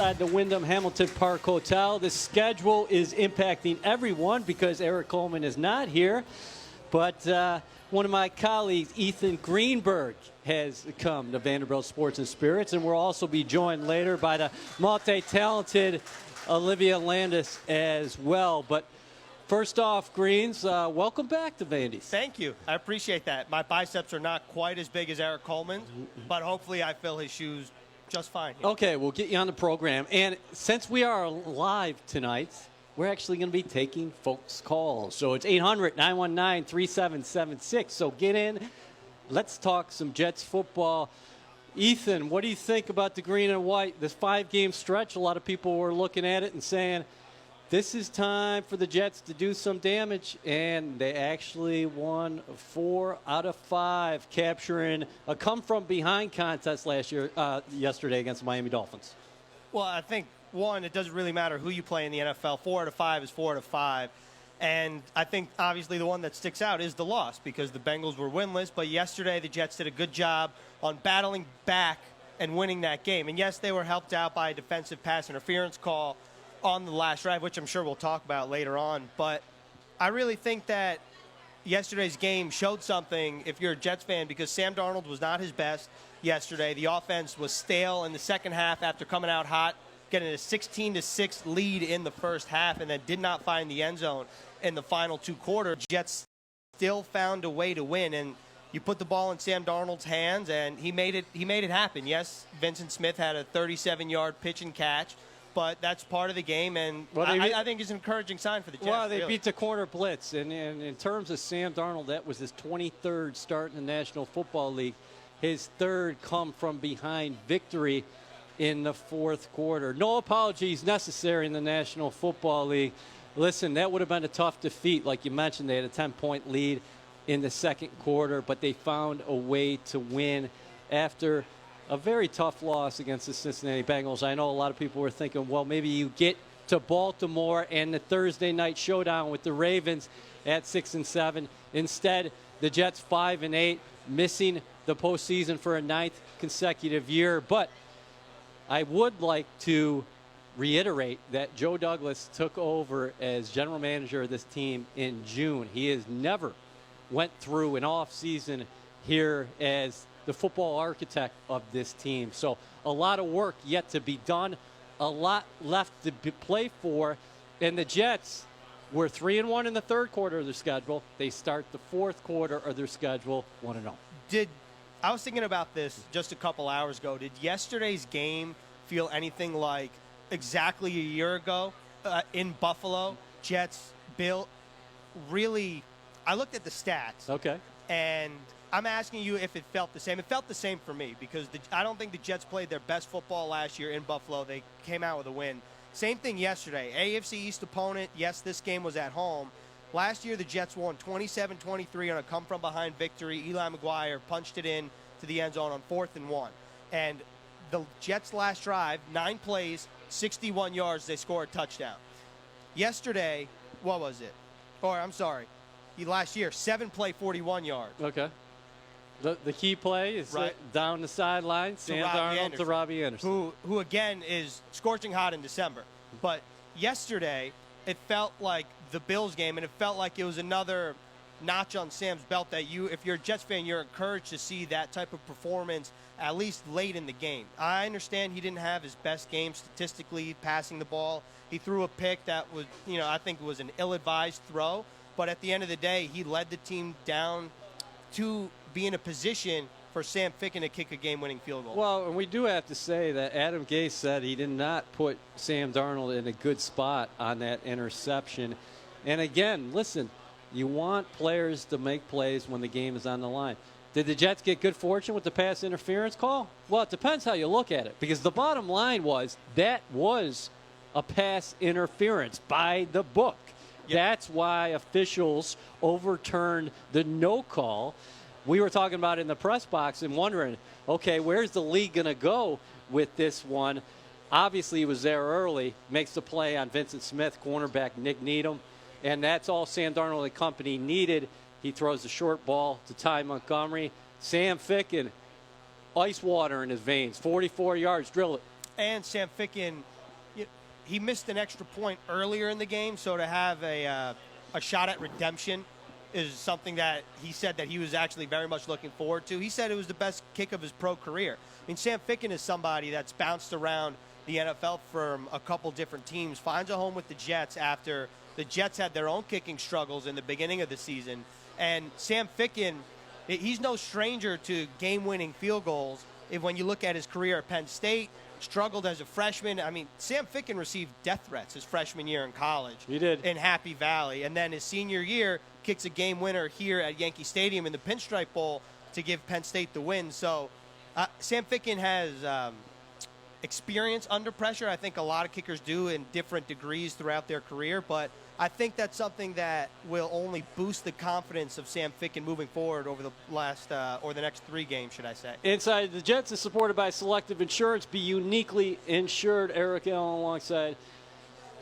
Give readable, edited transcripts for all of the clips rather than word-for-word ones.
At the Wyndham Hamilton Park Hotel. The schedule is impacting everyone because Eric Coleman is not here. But one of my colleagues, Ethan Greenberg, has come to Vanderbilt Sports and Spirits, and we'll also be joined later by the multi-talented Olivia Landis as well. But first off, Greens, welcome back to Vandy's. Thank you. I appreciate that. My biceps are not quite as big as Eric Coleman's, but hopefully I fill his shoes just fine here. Okay, we'll get you on the program. And since we are live tonight, we're actually going to be taking folks' calls. So it's 800-919-3776. So get in. Let's talk some Jets football. Ethan, what do you think about the green and white? This 5-game stretch, a lot of people were looking at it and saying, this is time for the Jets to do some damage, and they actually won 4 out of 5, capturing a come-from-behind contest yesterday against the Miami Dolphins. Well, I think, one, it doesn't really matter who you play in the NFL. 4 out of 5 is 4 out of 5. And I think, obviously, the one that sticks out is the loss because the Bengals were winless. But yesterday, the Jets did a good job on battling back and winning that game. And, yes, they were helped out by a defensive pass interference call on the last drive, which I'm sure we'll talk about later on. But I really think that yesterday's game showed something if you're a Jets fan because Sam Darnold was not his best yesterday. The offense was stale in the second half after coming out hot, getting a 16-6 lead in the first half, and then did not find the end zone in the final 2 quarters. Jets still found a way to win, and you put the ball in Sam Darnold's hands, and he made it happen. Yes, Vincent Smith had a 37-yard pitch and catch, but that's part of the game, and I think it's an encouraging sign for the Jets. Well, they beat the corner blitz, and in terms of Sam Darnold, that was his 23rd start in the National Football League, his 3rd come-from-behind victory in the 4th quarter. No apologies necessary in the National Football League. Listen, that would have been a tough defeat. Like you mentioned, they had a 10-point lead in the 2nd quarter, but they found a way to win after a very tough loss against the Cincinnati Bengals. I know a lot of people were thinking, well, maybe you get to Baltimore and the Thursday night showdown with the Ravens at 6-7. Instead, the Jets 5-8, missing the postseason for a 9th consecutive year. But I would like to reiterate that Joe Douglas took over as general manager of this team in June. He has never went through an offseason here as the football architect of this team. So a lot of work yet to be done, a lot left to play for. And the Jets were 3-1 in the 3rd quarter of their schedule. They start the 4th quarter of their schedule 1-0. I was thinking about this just a couple hours ago. Did yesterday's game feel anything like exactly a year ago in Buffalo? Jets, Bill, really, I looked at the stats. Okay. And I'm asking you if it felt the same. It felt the same for me because I don't think the Jets played their best football last year in Buffalo. They came out with a win. Same thing yesterday. AFC East opponent. Yes, this game was at home. Last year, the Jets won 27-23 on a come-from-behind victory. Eli McGuire punched it in to the end zone on 4th and 1. And the Jets' last drive, 9 plays, 61 yards, they scored a touchdown. Yesterday, what was it? Or, I'm sorry, last year, 7-play, 41 yards. Okay. The key play is right down the sideline, Sam Darnold to Robbie Anderson. Who again, is scorching hot in December. But yesterday, it felt like the Bills game, and it felt like it was another notch on Sam's belt that if you're a Jets fan, you're encouraged to see that type of performance at least late in the game. I understand he didn't have his best game statistically passing the ball. He threw a pick that was, I think it was an ill-advised throw. But at the end of the day, he led the team down to be in a position for Sam Ficken to kick a game-winning field goal. Well, and we do have to say that Adam Gase said he did not put Sam Darnold in a good spot on that interception. And again, listen, you want players to make plays when the game is on the line. Did the Jets get good fortune with the pass interference call? Well, it depends how you look at it, because the bottom line was that was a pass interference by the book. Yep. That's why officials overturned the no call. We were talking about it in the press box and wondering, okay, where's the league going to go with this one? Obviously, he was there early, makes the play on Vincent Smith, cornerback Nick Needham, and that's all Sam Darnold and company needed. He throws the short ball to Ty Montgomery. Sam Ficken, ice water in his veins, 44 yards, drill it. And Sam Ficken he missed an extra point earlier in the game, so to have a shot at redemption is something that he said that he was actually very much looking forward to. He said it was the best kick of his pro career. I mean, Sam Ficken is somebody that's bounced around the NFL from a couple different teams, finds a home with the Jets after the Jets had their own kicking struggles in the beginning of the season. And Sam Ficken, he's no stranger to game-winning field goals. When you look at his career at Penn State, struggled as a freshman. I mean, Sam Ficken received death threats his freshman year in college. He did. In Happy Valley. And then his senior year, kicks a game winner here at Yankee Stadium in the Pinstripe Bowl to give Penn State the win. So Sam Ficken has experience under pressure. I think a lot of kickers do in different degrees throughout their career, but I think that's something that will only boost the confidence of Sam Ficken moving forward over the next 3 games, should I say. Inside the Jets is supported by Selective Insurance. Be uniquely insured. Eric Allen alongside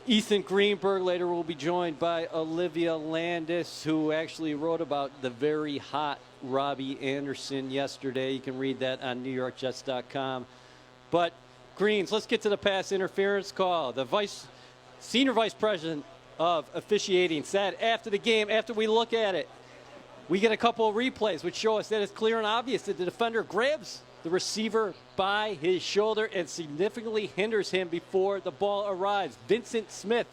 Ethan Greenberg. Later we'll be joined by Olivia Landis, who actually wrote about the very hot Robbie Anderson yesterday. You can read that on NewYorkJets.com. But, Greens, let's get to the pass interference call. The senior vice president of officiating said after the game, after we look at it, we get a couple of replays which show us that it's clear and obvious that the defender grabs the receiver by his shoulder and significantly hinders him before the ball arrives. Vincent Smith,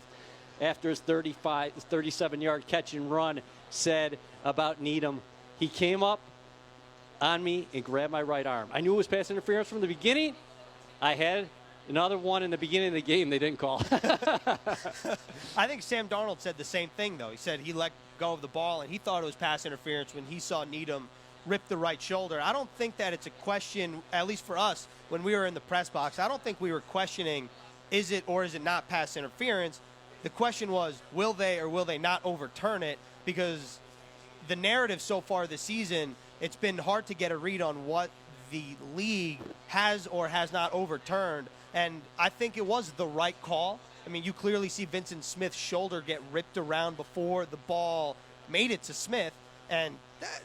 after his 37-yard catch and run, said about Needham, he came up on me and grabbed my right arm. I knew it was pass interference from the beginning. I had another one in the beginning of the game they didn't call. I think Sam Darnold said the same thing, though. He said he let go of the ball, and he thought it was pass interference when he saw Needham rip the right shoulder. I don't think that it's a question, at least for us, when we were in the press box, I don't think we were questioning, is it or is it not pass interference? The question was, will they or will they not overturn it? Because the narrative so far this season, it's been hard to get a read on what the league has or has not overturned. And I think it was the right call. I mean, you clearly see Vincent Smith's shoulder get ripped around before the ball made it to Smith. And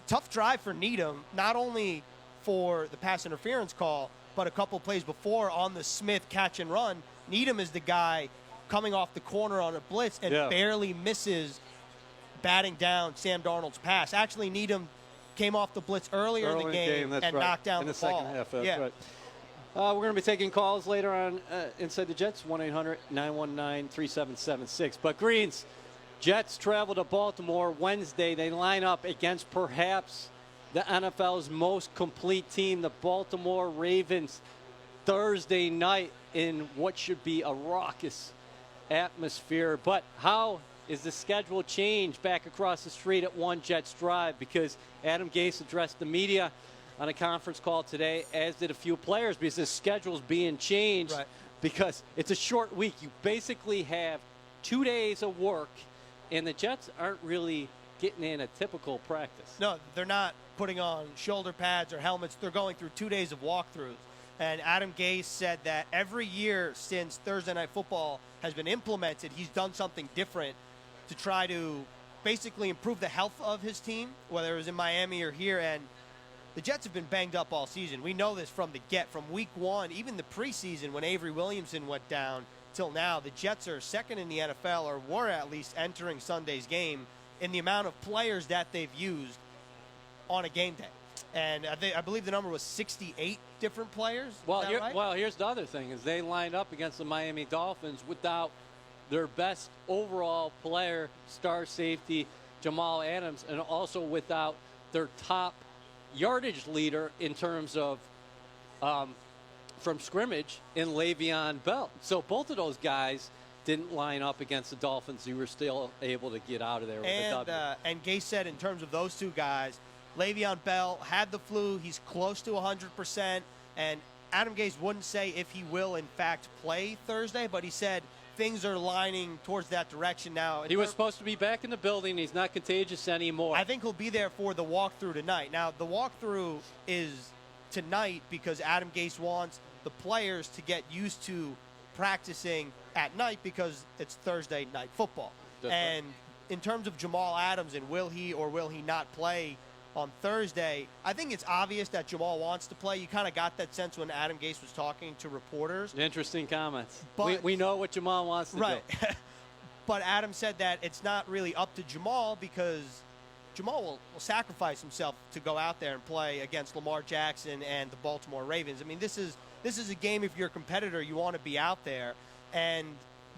tough drive for Needham, not only for the pass interference call, but a couple plays before on the Smith catch and run. Needham is the guy coming off the corner on a blitz and barely misses batting down Sam Darnold's pass. Actually, Needham came off the blitz earlier in the game and knocked down the ball. Second half, that's right. We're going to be taking calls later on Inside the Jets, 1-800-919-3776. But Greens, Jets travel to Baltimore Wednesday. They line up against perhaps the NFL's most complete team, the Baltimore Ravens, Thursday night in what should be a raucous atmosphere. But how is the schedule changed back across the street at One Jets Drive? Because Adam Gase addressed the media on a conference call today, as did a few players, because the schedule's being changed because it's a short week. You basically have 2 days of work, and the Jets aren't really getting in a typical practice. No, they're not putting on shoulder pads or helmets. They're going through 2 days of walkthroughs. And Adam Gase said that every year since Thursday Night Football has been implemented, he's done something different to try to basically improve the health of his team, whether it was in Miami or here. And the Jets have been banged up all season. We know this from the from week 1, even the preseason when Avery Williamson went down till now. The Jets are second in the NFL, or were at least entering Sunday's game, in the amount of players that they've used on a game day. And I believe the number was 68 different players. Well, here's the other thing, is they lined up against the Miami Dolphins without their best overall player, star safety, Jamal Adams, and also without their top yardage leader in terms of from scrimmage in Le'Veon Bell. So both of those guys didn't line up against the Dolphins. You were still able to get out of there with a W. And Gase said in terms of those two guys, Le'Veon Bell had the flu. He's close to 100%. And Adam Gase wouldn't say if he will, in fact, play Thursday, but he said things are lining towards that direction now. He was supposed to be back in the building. He's not contagious anymore. I think he'll be there for the walkthrough tonight. Now, the walkthrough is tonight because Adam Gase wants the players to get used to practicing at night because it's Thursday night football. That's and in terms of Jamal Adams and will he or will he not play on Thursday. I think it's obvious that Jamal wants to play. You kind of got that sense when Adam Gase was talking to reporters. Interesting comments. But, we know what Jamal wants to do. Right. But Adam said that it's not really up to Jamal because Jamal will sacrifice himself to go out there and play against Lamar Jackson and the Baltimore Ravens. I mean, this is a game, if you're a competitor, you want to be out there. And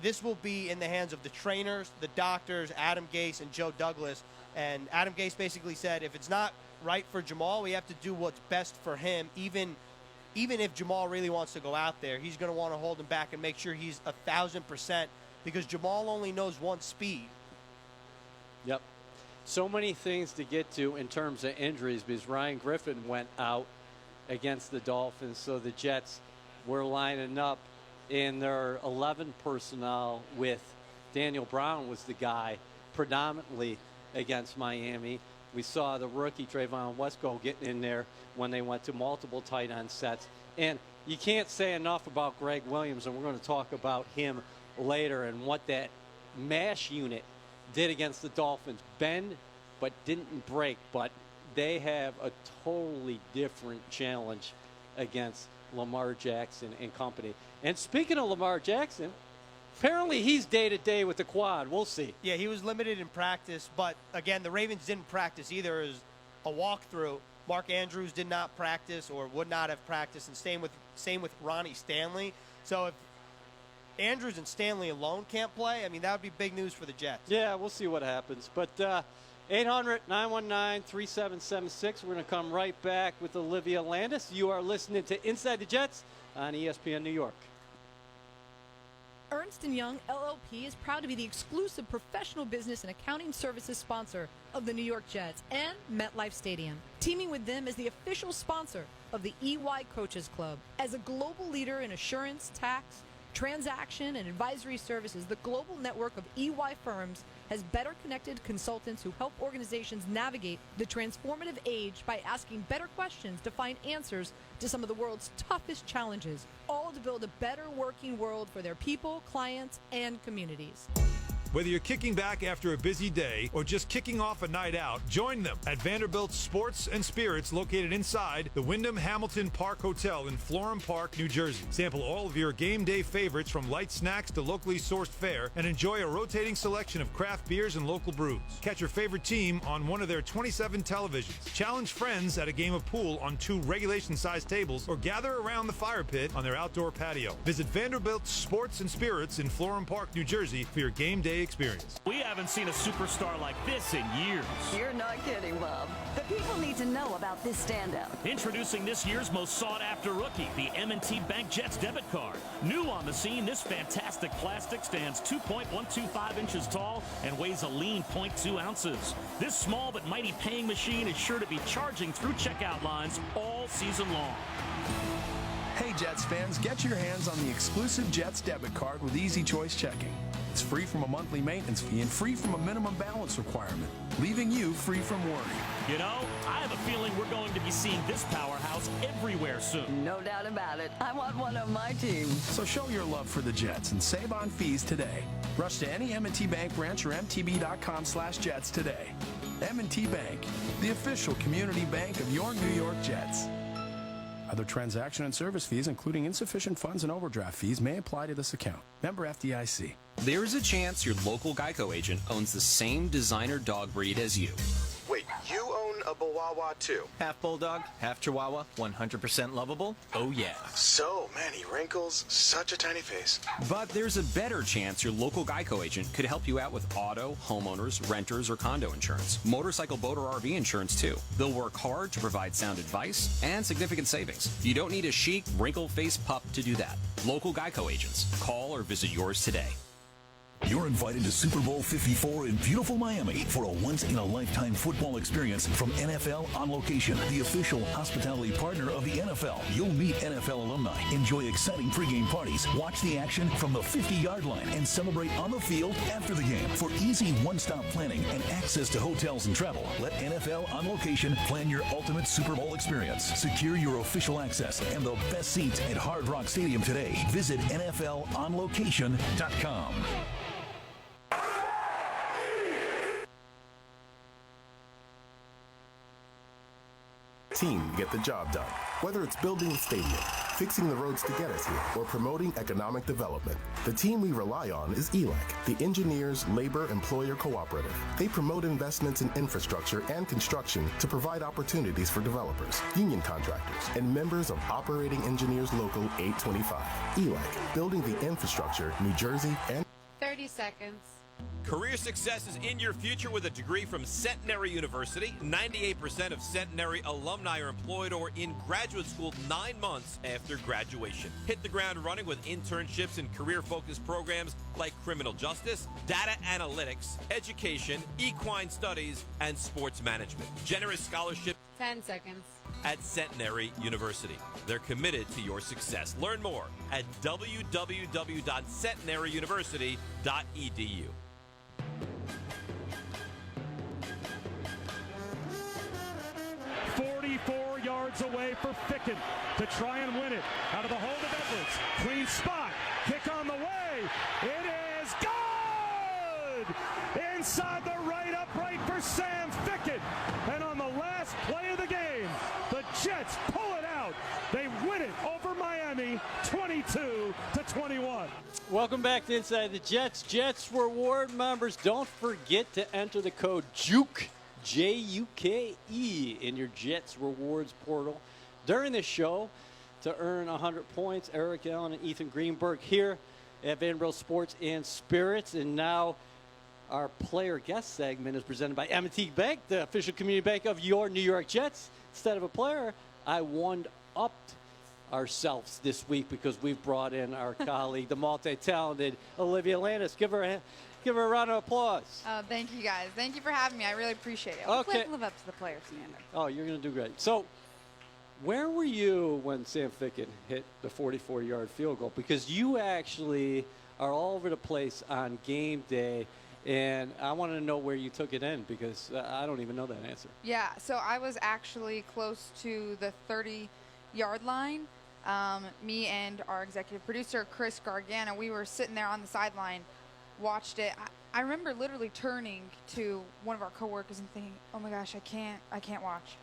this will be in the hands of the trainers, the doctors, Adam Gase, and Joe Douglas. And Adam Gase basically said, if it's not right for Jamal, we have to do what's best for him. Even if Jamal really wants to go out there, he's going to want to hold him back and make sure he's 1,000%, because Jamal only knows one speed. Yep. So many things to get to in terms of injuries, because Ryan Griffin went out against the Dolphins, so the Jets were lining up in their 11 personnel with Daniel Brown was the guy predominantly against Miami. We saw the rookie Trayvon Wesco getting in there when they went to multiple tight end sets. And you can't say enough about Greg Williams, and we're going to talk about him later and what that MASH unit did against the Dolphins. Bend but didn't break, but they have a totally different challenge against Lamar Jackson and company. And speaking of Lamar Jackson, apparently he's day-to-day with the quad. We'll see. Yeah, he was limited in practice, but again, the Ravens didn't practice either as a walkthrough. Mark Andrews did not practice or would not have practiced, and same with Ronnie Stanley. So if Andrews and Stanley alone can't play, I mean, that would be big news for the Jets. Yeah, we'll see what happens. But 800-919-3776. We're going to come right back with Olivia Landis. You are listening to Inside the Jets on ESPN New York. Ernst & Young LLP is proud to be the exclusive professional business and accounting services sponsor of the New York Jets and MetLife Stadium. Teaming with them as the official sponsor of the EY Coaches Club. As a global leader in assurance, tax, transaction, and advisory services, the global network of EY firms has better connected consultants who help organizations navigate the transformative age by asking better questions to find answers to some of the world's toughest challenges, all to build a better working world for their people, clients, and communities. Whether you're kicking back after a busy day or just kicking off a night out, join them at Vanderbilt Sports and Spirits, located inside the Wyndham Hamilton Park Hotel in Florham Park, New Jersey. Sample all of your game day favorites from light snacks to locally sourced fare and enjoy a rotating selection of craft beers and local brews. Catch your favorite team on one of their 27 televisions. Challenge friends at a game of pool on 2 regulation-sized tables or gather around the fire pit on their outdoor patio. Visit Vanderbilt Sports and Spirits in Florham Park, New Jersey for your game day experience. We haven't seen a superstar like this in years. You're not kidding, Bob. The people need to know about this standout. Introducing this year's most sought-after rookie, the M&T Bank Jets debit card. New on the scene, this fantastic plastic stands 2.125 inches tall and weighs a lean 0.2 ounces. This small but mighty paying machine is sure to be charging through checkout lines all season long. Hey Jets fans, get your hands on the exclusive Jets debit card with Easy Choice Checking. It's free from a monthly maintenance fee and free from a minimum balance requirement, leaving you free from worry. You know, I have a feeling we're going to be seeing this powerhouse everywhere soon. No doubt about it. I want one on my team. So show your love for the Jets and save on fees today. Rush to any M&T Bank branch or mtb.com/Jets today. M&T Bank, the official community bank of your New York Jets. Other transaction and service fees, including insufficient funds and overdraft fees, may apply to this account. Member FDIC. There's a chance your local Geico agent owns the same designer dog breed as you. Wait, you own a Chihuahua too? Half Bulldog, half Chihuahua, 100% lovable? Oh yeah. So many wrinkles, such a tiny face. But there's a better chance your local Geico agent could help you out with auto, homeowners, renters, or condo insurance. Motorcycle, boat, or RV insurance too. They'll work hard to provide sound advice and significant savings. You don't need a chic, wrinkle-faced pup to do that. Local Geico agents. Call or visit yours today. You're invited to Super Bowl 54 in beautiful Miami for a once-in-a-lifetime football experience from NFL On Location, the official hospitality partner of the NFL. You'll meet NFL alumni, enjoy exciting pregame parties, watch the action from the 50-yard line, and celebrate on the field after the game. For easy one-stop planning and access to hotels and travel, let NFL On Location plan your ultimate Super Bowl experience. Secure your official access and the best seats at Hard Rock Stadium today. Visit NFLOnLocation.com. team to get the job done. Whether it's building the stadium, fixing the roads to get us here, or promoting economic development, the team we rely on is ELAC, the Engineers Labor Employer Cooperative. They promote investments in infrastructure and construction to provide opportunities for developers, union contractors, and members of Operating Engineers Local 825. ELAC, building the infrastructure New Jersey and 30 seconds. Career success is in your future with a degree from Centenary University. 98% of Centenary alumni are employed or in graduate school 9 months after graduation. Hit the ground running with internships and career-focused programs like criminal justice, data analytics, education, equine studies, and sports management. Generous scholarship 10 seconds. at Centenary University. They're committed to your success. Learn more at www.centenaryuniversity.edu. Yards away for Ficken to try and win it. Out of the hold of Edwards. Clean spot. Kick on the way. It is good! Inside the right upright for Sam Ficken. And on the last play of the game, the Jets pull it out. They win it over Miami 22-21. Welcome back to Inside the Jets. Jets Reward members, don't forget to enter the code JUKE. J-U-K-E in your Jets Rewards portal during this show to earn 100 points. Eric Allen and Ethan Greenberg here at Vanderbilt Sports and Spirits. And now our player guest segment is presented by M&T Bank, the official community bank of your New York Jets. Instead of a player, I one-upped ourselves this week because we've brought in our colleague, the multi-talented Olivia Landis. Give her a round of applause. Thank you, guys. Thank you for having me. I really appreciate it. Okay. Live up to the player standard. Oh, you're going to do great. So, where were you when Sam Ficken hit the 44-yard field goal? Because you actually are all over the place on game day, and I want to know where you took it in because I don't even know that answer. Yeah, so I was actually close to the 30-yard line. Me and our executive producer, Chris Gargano, we were sitting there on the sideline, watched it. I remember literally turning to one of our coworkers and thinking, "Oh my gosh, I can't watch,"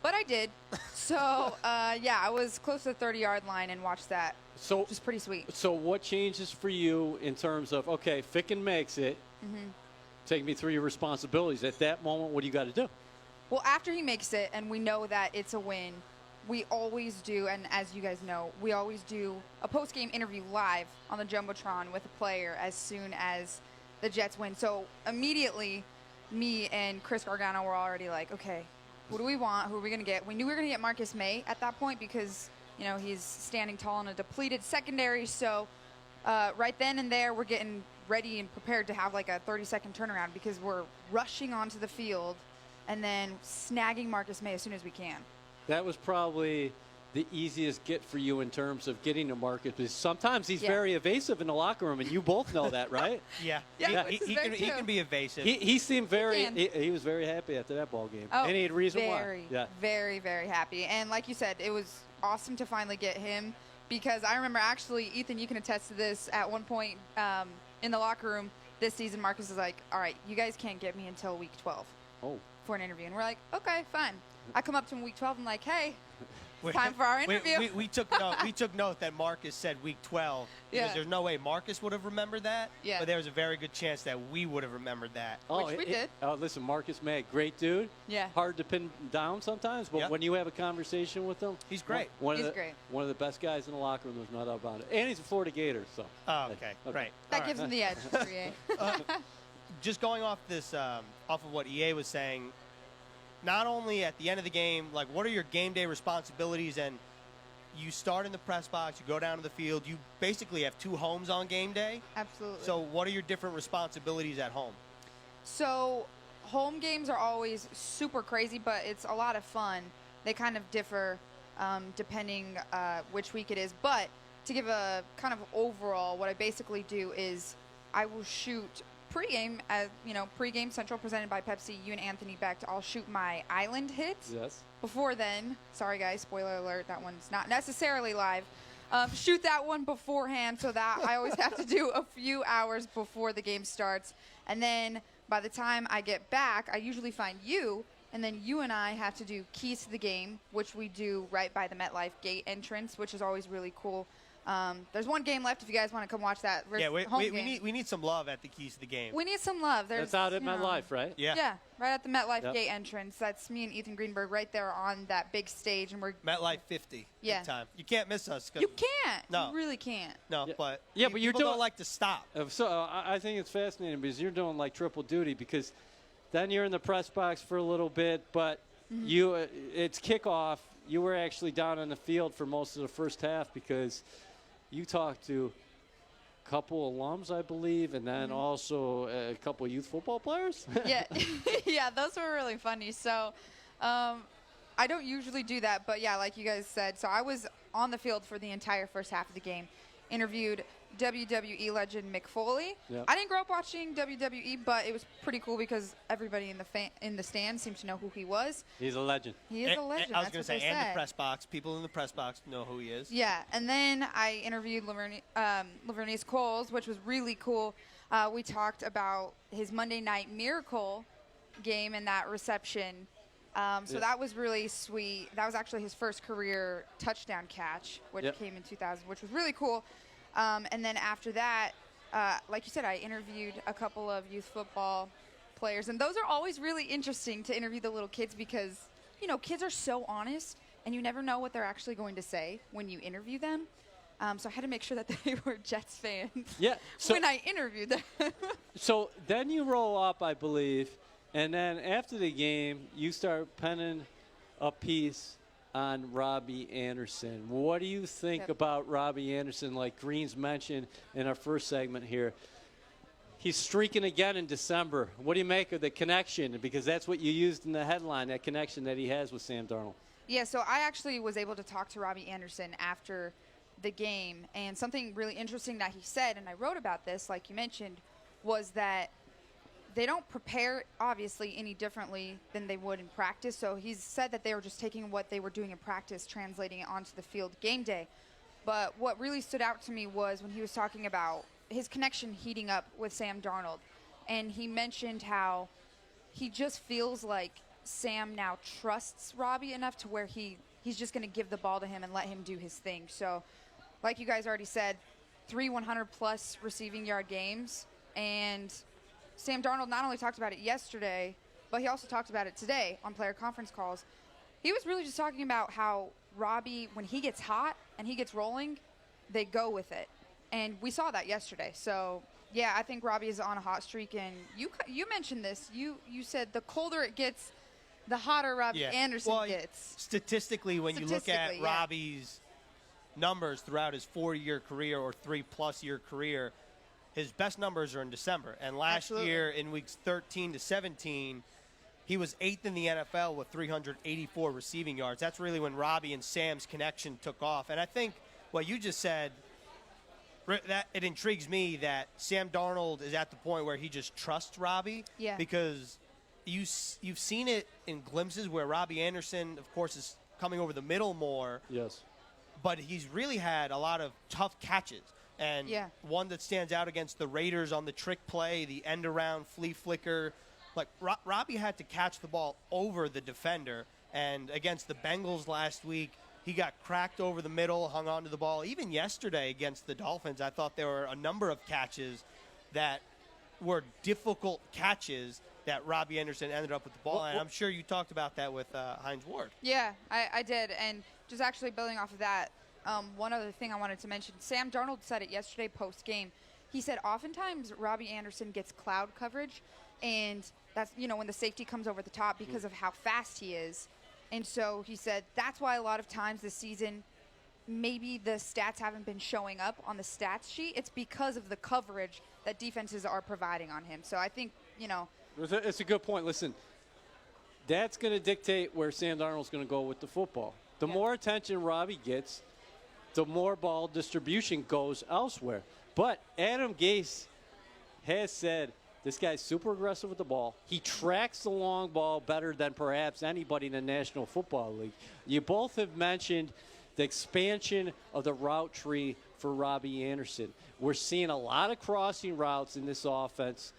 but I did. So yeah, I was close to the 30-yard line and watched that. So which is pretty sweet. So what changes for you in terms of okay, Ficken makes it? Mm-hmm. Take me through your responsibilities at that moment. What do you got to do? Well, after he makes it, and we know that it's a win, we always do, and as you guys know, we always do a post-game interview live on the Jumbotron with a player as soon as the Jets win. So immediately, me and Chris Gargano were already like, okay, who do we want? Who are we going to get? We knew we were going to get Marcus May at that point because, you know, he's standing tall in a depleted secondary. So right then and there, we're getting ready and prepared to have like a 30-second turnaround because we're rushing onto the field and then snagging Marcus May as soon as we can. That was probably the easiest get for you in terms of getting to Marcus because sometimes he's very evasive in the locker room, and you both know that, right? Yeah. He can be evasive. He seemed he was very happy after that ball game. Oh, any reason why? Yeah. Very, very happy. And like you said, it was awesome to finally get him because I remember actually, Ethan, you can attest to this, at one point in the locker room this season, Marcus was like, all right, you guys can't get me until week 12 for an interview. And we're like, okay, fine. I come up to him week 12 and like, hey, time for our interview. We took note that Marcus said week 12 because there's no way Marcus would have remembered that. Yeah. But there was a very good chance that we would have remembered that. Which we did. Listen, Marcus May, great dude. Yeah. Hard to pin down sometimes, but when you have a conversation with him, he's great. He's great. One of the best guys in the locker room. There's no doubt about it. And he's a Florida Gator, so. Oh, okay. Right. That gives him the edge. Just going off this, off of what EA was saying. Not only at the end of the game, like what are your game day responsibilities? And you start in the press box, you go down to the field. You basically have two homes on game day. Absolutely. So what are your different responsibilities at home? So home games are always super crazy, but it's a lot of fun. They kind of differ depending which week it is. But to give a kind of overall, what I basically do is I will shoot pregame, pregame Central presented by Pepsi. You and Anthony Becht. I'll shoot my island hits. Yes. Before then, sorry guys, spoiler alert, that one's not necessarily live. Shoot that one beforehand so that I always have to do a few hours before the game starts. And then by the time I get back, I usually find you And then you and I have to do keys to the game, which we do right by the MetLife gate entrance, which is always really cool. There's one game left if you guys want to come watch that. Yeah, we need some love at the keys to the game. We need some love. That's out at MetLife, right? Yeah, right at the MetLife gate entrance. That's me and Ethan Greenberg right there on that big stage, and we're MetLife 50. Yeah. Big time. You can't miss us. You can't. No. You really can't. No, but but you're people don't like to stop. So I think it's fascinating because you're doing like triple duty because then you're in the press box for a little bit, but it's kickoff. You were actually down on the field for most of the first half because you talked to a couple alums, I believe, and then also a couple youth football players. Yeah, those were really funny. So I don't usually do that, but yeah, like you guys said. So I was on the field for the entire first half of the game, interviewed WWE legend Mick Foley. Yep. I didn't grow up watching WWE, but it was pretty cool because everybody in the stands seemed to know who he was. He's a legend. He is a legend. I was going to That's say, what they and the said. press box. People in the press box know who he is. Yeah, and then I interviewed Lavernius Coles, which was really cool. We talked about his Monday Night Miracle game and that reception. So that was really sweet. That was actually his first career touchdown catch, which came in 2000, which was really cool. And then after that, like you said, I interviewed a couple of youth football players. And those are always really interesting to interview the little kids because, you know, kids are so honest and you never know what they're actually going to say when you interview them. So I had to make sure that they were Jets fans when I interviewed them. So then you roll up, I believe, and then after the game, you start penning a piece on Robbie Anderson. What do you think about Robbie Anderson? Like Green's mentioned in our first segment here, he's streaking again in December. What do you make of the connection? Because that's what you used in the headline, that connection that he has with Sam Darnold. Yeah, so I actually was able to talk to Robbie Anderson after the game, and something really interesting that he said, and I wrote about this, like you mentioned, was that they don't prepare, obviously, any differently than they would in practice. So he's said that they were just taking what they were doing in practice, translating it onto the field game day. But what really stood out to me was when he was talking about his connection heating up with Sam Darnold. And he mentioned how he just feels like Sam now trusts Robbie enough to where he's just going to give the ball to him and let him do his thing. So, like you guys already said, 3 100-plus receiving yard games. And Sam Darnold not only talked about it yesterday, but he also talked about it today on player conference calls. He was really just talking about how Robbie, when he gets hot and he gets rolling, they go with it. And we saw that yesterday. So, yeah, I think Robbie is on a hot streak. And you mentioned this. You said the colder it gets, the hotter Robbie Anderson gets. Statistically, when you look at Robbie's numbers throughout his 4-year career or 3+ year career, his best numbers are in December. And last year in weeks 13 to 17, he was 8th in the NFL with 384 receiving yards. That's really when Robbie and Sam's connection took off. And I think what you just said, that it intrigues me that Sam Darnold is at the point where he just trusts Robbie. Yeah. Because you've seen it in glimpses where Robbie Anderson, of course, is coming over the middle more. Yes. But he's really had a lot of tough catches. And one that stands out against the Raiders on the trick play, the end-around flea flicker. Like, Robbie had to catch the ball over the defender. And against the Bengals last week, he got cracked over the middle, hung onto the ball. Even yesterday against the Dolphins, I thought there were a number of catches that were difficult catches that Robbie Anderson ended up with the ball. And I'm sure you talked about that with Hines Ward. Yeah, I did. And just actually building off of that, one other thing I wanted to mention, Sam Darnold said it yesterday post-game. He said oftentimes Robbie Anderson gets cloud coverage, and that's, you know, when the safety comes over the top because of how fast he is. And so he said that's why a lot of times this season maybe the stats haven't been showing up on the stats sheet. It's because of the coverage that defenses are providing on him. So I think, you know. It's a good point. Listen, that's going to dictate where Sam Darnold's going to go with the football. The more attention Robbie gets, the more ball distribution goes elsewhere. But Adam Gase has said this guy's super aggressive with the ball. He tracks the long ball better than perhaps anybody in the National Football League. You both have mentioned the expansion of the route tree for Robbie Anderson. We're seeing a lot of crossing routes in this offense,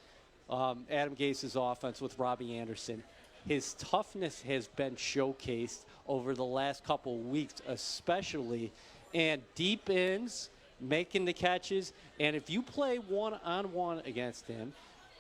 Adam Gase's offense with Robbie Anderson. his toughness has been showcased over the last couple of weeks, especially, and deep ends, making the catches. And if you play one-on-one against him,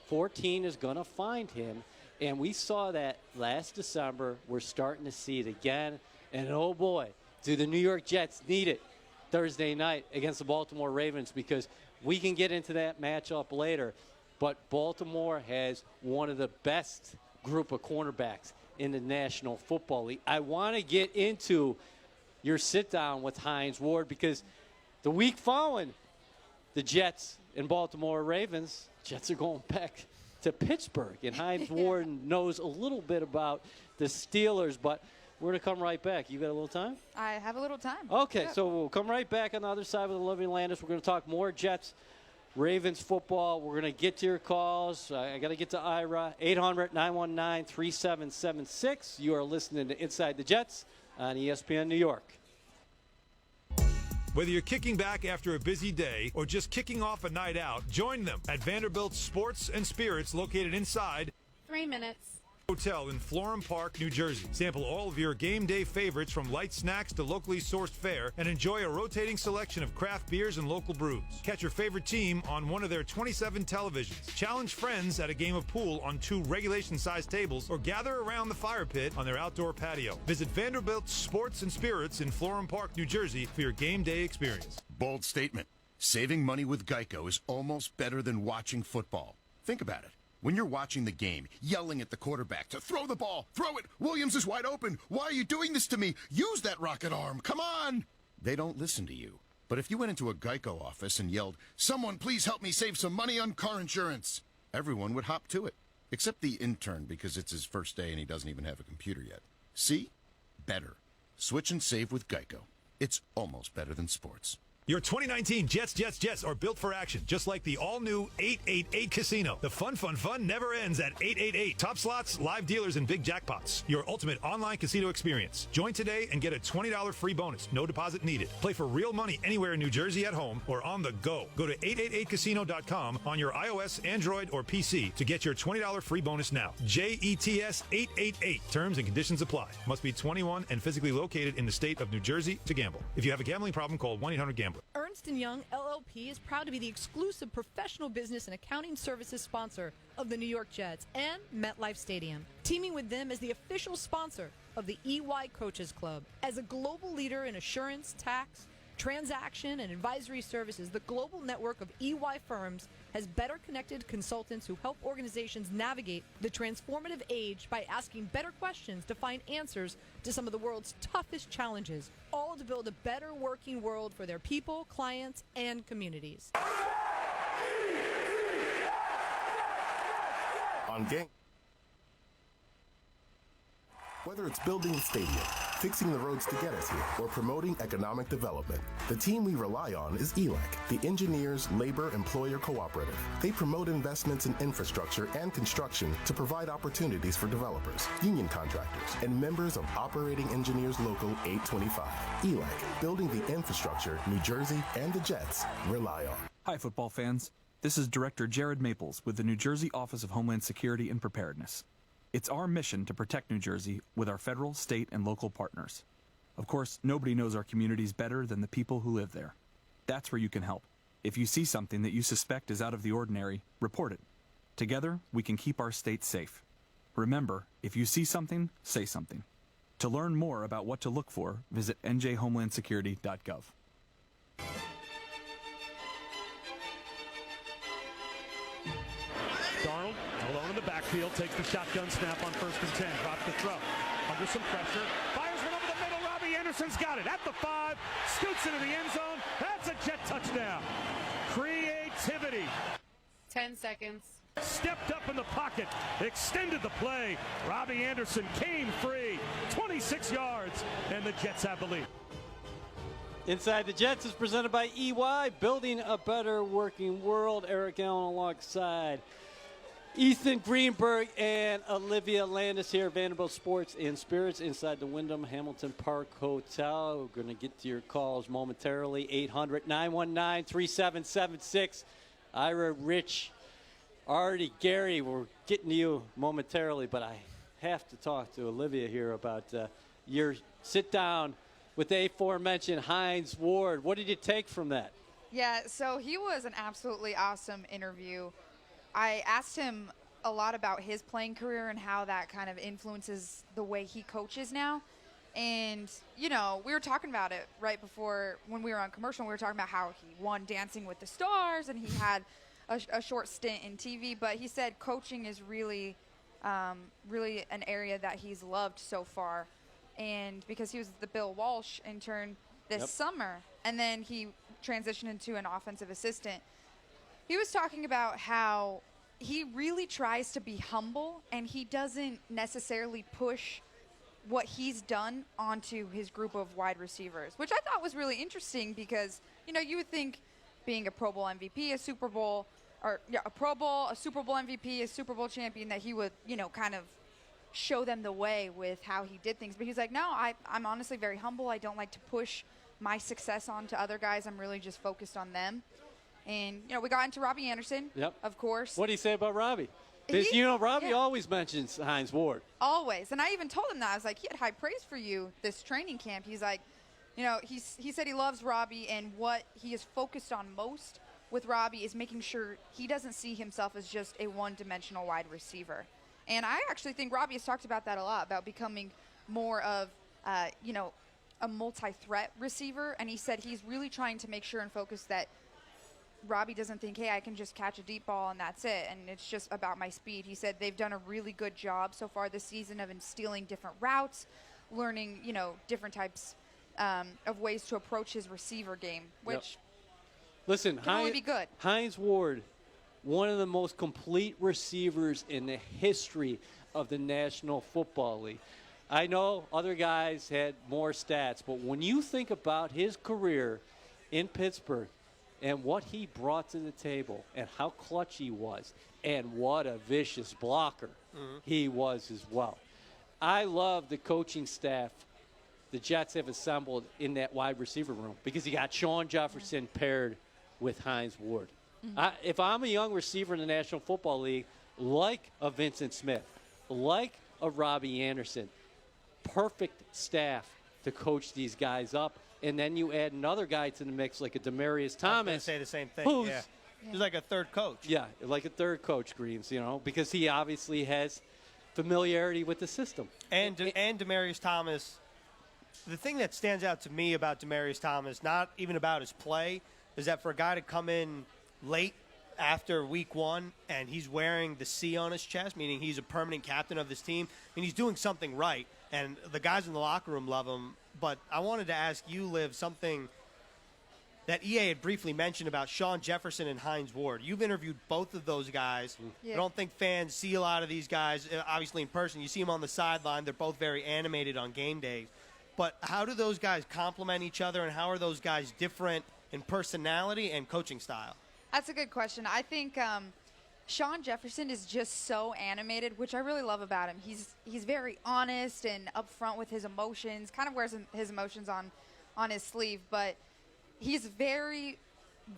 14 is going to find him. And we saw that last December. We're starting to see it again. And, oh, boy, do the New York Jets need it Thursday night against the Baltimore Ravens, because we can get into that matchup later. But Baltimore has one of the best group of cornerbacks in the National Football League. I want to get into your sit-down with Hines Ward, because the week following the Jets and Baltimore Ravens, Jets are going back to Pittsburgh. And Hines Ward knows a little bit about the Steelers, but we're going to come right back. You got a little time? I have a little time. Okay, Yep. so we'll come right back on the other side with Olivia Landis. We're going to talk more Jets, Ravens football. We're going to get to your calls. I got to get to Ira. 800-919-3776. You are listening to Inside the Jets on ESPN New York. Whether you're kicking back after a busy day or just kicking off a night out, join them at Vanderbilt Sports and Spirits, located inside 3 minutes. Hotel in Florham Park, New Jersey. Sample all of your game day favorites, from light snacks to locally sourced fare, and enjoy a rotating selection of craft beers and local brews. Catch your favorite team on one of their 27 televisions. Challenge friends at a game of pool on 2 regulation-sized tables, or gather around the fire pit on their outdoor patio. Visit Vanderbilt Sports and Spirits in Florham Park, New Jersey for your game day experience. Bold statement. Saving money with Geico is almost better than watching football. Think about it. When you're watching the game, yelling at the quarterback to throw the ball, throw it, Williams is wide open, why are you doing this to me? Use that rocket arm, come on! They don't listen to you. But if you went into a Geico office and yelled, "Someone please help me save some money on car insurance," everyone would hop to it. Except the intern, because it's his first day and he doesn't even have a computer yet. See? Better. Switch and save with Geico. It's almost better than sports. Your 2019 Jets are built for action, just like the all-new 888 Casino. The fun never ends at 888. Top slots, live dealers, and big jackpots. Your ultimate online casino experience. Join today and get a $20 free bonus. No deposit needed. Play for real money anywhere in New Jersey at home or on the go. Go to 888casino.com on your iOS, Android, or PC to get your $20 free bonus now. JETS 888. Terms and conditions apply. Must be 21 and physically located in the state of New Jersey to gamble. If you have a gambling problem, call 1-800-GAMBLER. Ernst & Young LLP is proud to be the exclusive professional business and accounting services sponsor of the New York Jets and MetLife Stadium. Teaming with them as the official sponsor of the EY Coaches Club. As a global leader in assurance, tax, transaction, and advisory services, the global network of EY firms has better connected consultants who help organizations navigate the transformative age by asking better questions to find answers to some of the world's toughest challenges, all to build a better working world for their people, clients, and communities. On game. Whether it's building the stadium, fixing the roads to get us here, or promoting economic development, the team we rely on is ELAC, the Engineers Labor Employer Cooperative. They promote investments in infrastructure and construction to provide opportunities for developers, union contractors, and members of Operating Engineers Local 825. ELAC, building the infrastructure New Jersey and the Jets rely on. Hi, football fans. This is Director Jared Maples with the New Jersey Office of Homeland Security and Preparedness. It's our mission to protect New Jersey with our federal, state, and local partners. Of course, nobody knows our communities better than the people who live there. That's where you can help. If you see something that you suspect is out of the ordinary, report it. Together, we can keep our state safe. Remember, if you see something, say something. To learn more about what to look for, visit njhomelandsecurity.gov. Darnold, alone in the backfield, takes the shotgun snap on 1st and 10. Drops the throw. Under some pressure. Fires one over the middle. Robbie Anderson's got it at the 5. Scoots into the end zone. That's a Jet touchdown. Creativity. 10 seconds. Stepped up in the pocket. Extended the play. Robbie Anderson came free. 26 yards. And the Jets have the lead. Inside the Jets is presented by EY, building a better working world. Eric Allen alongside Ethan Greenberg and Olivia Landis here at Vanderbilt Sports and Spirits inside the Wyndham Hamilton Park Hotel. We're going to get to your calls momentarily. 800-919-3776. Ira, Rich, Artie, Gary, we're getting to you momentarily, but I have to talk to Olivia here about your sit down with the aforementioned Hines Ward. What did you take from that? Yeah, so he was an absolutely awesome interview. I asked him a lot about his playing career and how that kind of influences the way he coaches now. And, you know, we were talking about it right before when we were on commercial. We were talking about how he won Dancing with the Stars and he had a short stint in TV. But he said coaching is really, really an area that he's loved so far. And because he was the Bill Walsh intern this summer, and then he transitioned into an offensive assistant. He was talking about how he really tries to be humble and he doesn't necessarily push what he's done onto his group of wide receivers, which I thought was really interesting because, you know, you would think being a Pro Bowl MVP, a Super Bowl, or a Pro Bowl, a Super Bowl MVP, a Super Bowl champion, that he would, you know, kind of show them the way with how he did things. But he's like, no, I'm honestly very humble. I don't like to push my success onto other guys. I'm really just focused on them. And, you know, we got into Robbie Anderson, of course. What do you say about Robbie? Because, you know, Robbie always mentions Hines Ward. Always. And I even told him that. I was like, he had high praise for you this training camp. He's like, you know, he said he loves Robbie, and what he is focused on most with Robbie is making sure he doesn't see himself as just a one-dimensional wide receiver. And I actually think Robbie has talked about that a lot, about becoming more of, you know, a multi-threat receiver. And he said he's really trying to make sure and focus that Robbie doesn't think, hey, I can just catch a deep ball and that's it, and it's just about my speed. He said they've done a really good job so far this season of instilling different routes, learning, you know, different types of ways to approach his receiver game, which Listen, can only be good. Hines Ward, one of the most complete receivers in the history of the National Football League. I know other guys had more stats, but when you think about his career in Pittsburgh and what he brought to the table and how clutch he was and what a vicious blocker he was as well. I love the coaching staff the Jets have assembled in that wide receiver room because you got Sean Jefferson paired with Hines Ward. If I'm a young receiver in the National Football League, like a Vincent Smith, like a Robbie Anderson, perfect staff to coach these guys up. And then you add another guy to the mix like a Demarius Thomas. I was going to say the same thing, who's, He's like a third coach. Yeah, like a third coach, Greaves, you know, because he obviously has familiarity with the system. And Demarius Thomas, the thing that stands out to me about Demarius Thomas, not even about his play, is that for a guy to come in late after week one and he's wearing the C on his chest, meaning he's a permanent captain of this team, and he's doing something right. And the guys in the locker room love him. But I wanted to ask you, Liv, something that EA had briefly mentioned about Sean Jefferson and Hines Ward. You've interviewed both of those guys. I don't think fans see a lot of these guys, obviously, in person. You see them on the sideline. They're both very animated on game days. But how do those guys complement each other, and how are those guys different in personality and coaching style? That's a good question. I think Sean Jefferson is just so animated, which I really love about him. He's very honest and upfront with his emotions, kind of wears his emotions on his sleeve, but he's very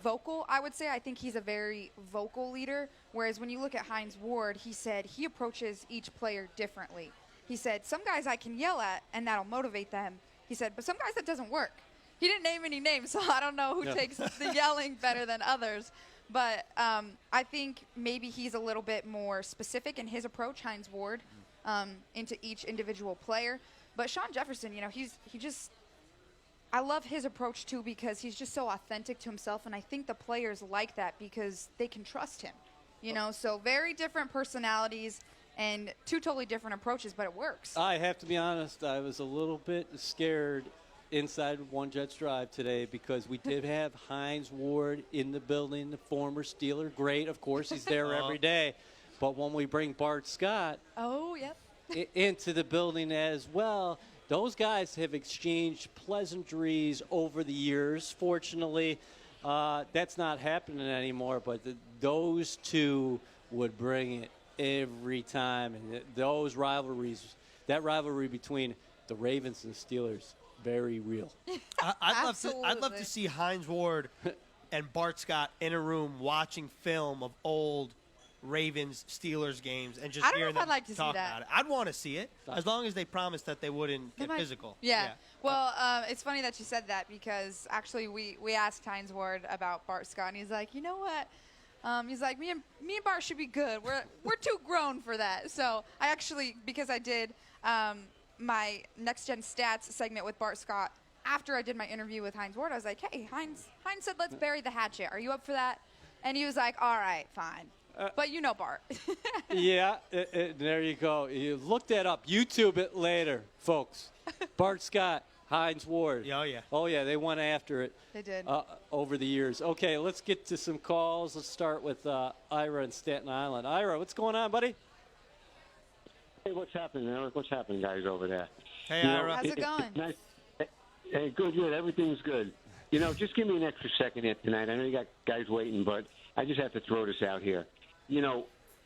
vocal, I would say. I think he's a very vocal leader, whereas when you look at Hines Ward, he said he approaches each player differently. He said, some guys I can yell at, and that'll motivate them. He said, but some guys that doesn't work. He didn't name any names, so I don't know who takes the yelling better than others. But I think maybe he's a little bit more specific in his approach, Hines Ward, into each individual player. But Sean Jefferson, you know, I love his approach, too, because he's just so authentic to himself, and I think the players like that because they can trust him. You know, so very different personalities and two totally different approaches, but it works. I have to be honest, I was a little bit scared inside One Jets Drive today because we did have Hines Ward in the building, the former Steeler. Great, of course, he's there every day. But when we bring Bart Scott into the building as well, those guys have exchanged pleasantries over the years. Fortunately, that's not happening anymore, but those two would bring it every time. And those rivalries, that rivalry between the Ravens and the Steelers, very real. I'd love to see Hines Ward and Bart Scott in a room watching film of old Ravens Steelers games and just I don't know hearing if I'd them like to see talk that. about it. I'd want to see it as long as they promised that they wouldn't get physical. Yeah. Well, it's funny that you said that because actually we asked Hines Ward about Bart Scott, and he's like, you know what? He's like, me and Bart should be good. We're too grown for that. So I actually, because I did my Next Gen Stats segment with Bart Scott after I did my interview with Hines Ward, I was like, hey, Hines said let's bury the hatchet. Are you up for that? And he was like, all right, fine. But you know Bart. Yeah, there you go. You look that up. YouTube it later, folks. Bart Scott, Hines Ward. Oh, yeah. Oh, yeah, they went after it. They did. Over the years. Okay, let's get to some calls. Let's start with Ira in Staten Island. Ira, what's going on, buddy? Hey, what's happening, Eric? What's happening, guys, over there? Hey, Ira. How's it going? Nice. Hey, good. Everything's good. Just give me an extra second here tonight. I know you got guys waiting, but I just have to throw this out here.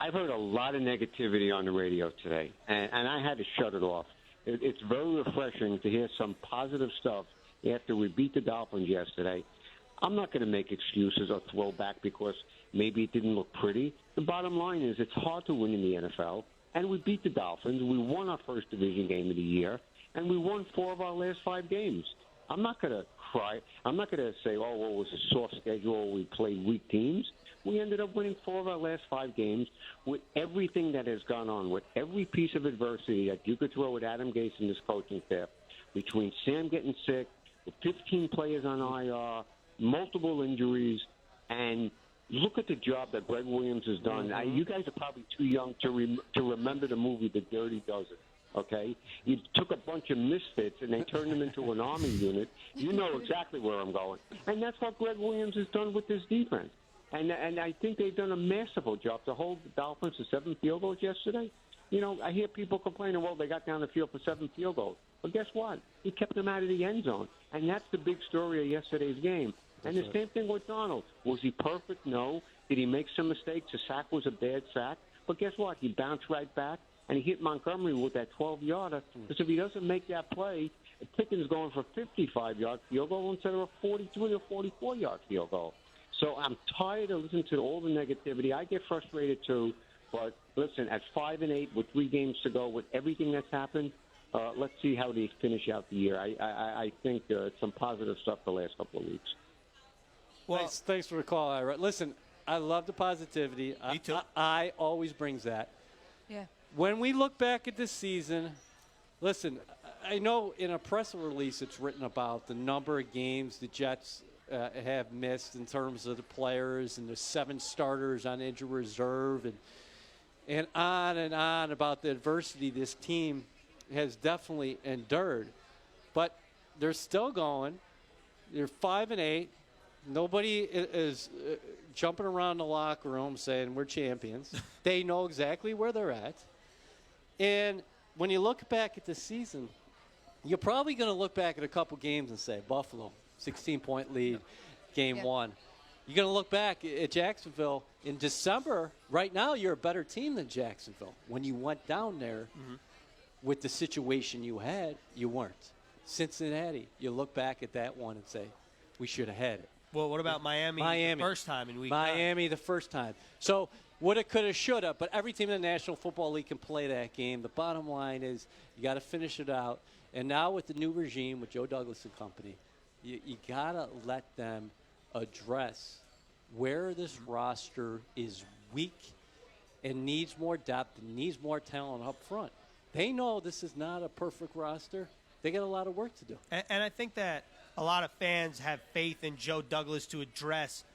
I've heard a lot of negativity on the radio today, and I had to shut it off. It's very refreshing to hear some positive stuff after we beat the Dolphins yesterday. I'm not going to make excuses or throw back because maybe it didn't look pretty. The bottom line is it's hard to win in the NFL, and we beat the Dolphins. We won our first division game of the year, and we won 4 of our last 5 games. I'm not going to cry. I'm not going to say, oh, well, it was a soft schedule. We played weak teams. We ended up winning 4 of our last 5 games with everything that has gone on, with every piece of adversity that you could throw at Adam Gase and his coaching staff, between Sam getting sick, the 15 players on IR, multiple injuries, and look at the job that Greg Williams has done. You guys are probably too young to remember the movie The Dirty Dozen. Okay? You took a bunch of misfits and they turned them into an Army unit. You know exactly where I'm going. And that's what Greg Williams has done with this defense. And I think they've done a masterful job to hold the Dolphins to 7 field goals yesterday. I hear people complaining, well, they got down the field for 7 field goals. But guess what? He kept them out of the end zone. And that's the big story of yesterday's game. And the same thing with Donald. Was he perfect? No. Did he make some mistakes? A sack was a bad sack. But guess what? He bounced right back, and he hit Montgomery with that 12-yarder. Because if he doesn't make that play, Pickens going for a 55-yard field goal instead of a 43 or 44-yard field goal. So I'm tired of listening to all the negativity. I get frustrated too. But listen, at 5-8 with 3 games to go, with everything that's happened, let's see how they finish out the year. I think some positive stuff the last couple of weeks. Well, thanks for the call, Ira. Listen, I love the positivity. Me too. I always brings that. Yeah. When we look back at this season, listen, I know in a press release it's written about the number of games the Jets have missed in terms of the players and the 7 starters on injured reserve and on about the adversity this team has definitely endured. But they're still going. They're 5-8. Nobody is jumping around the locker room saying we're champions. They know exactly where they're at. And when you look back at the season, you're probably going to look back at a couple games and say, Buffalo, 16-point lead, game 1. You're going to look back at Jacksonville in December. Right now, you're a better team than Jacksonville. When you went down there with the situation you had, you weren't. Cincinnati, you look back at that one and say, we should have had it. Well, what about Miami the first time in week 9? Miami the first time. So woulda, coulda, shoulda, but every team in the National Football League can play that game. The bottom line is you got to finish it out. And now with the new regime, with Joe Douglas and company, you got to let them address where this roster is weak and needs more depth and needs more talent up front. They know this is not a perfect roster. They got a lot of work to do. And I think that a lot of fans have faith in Joe Douglas to address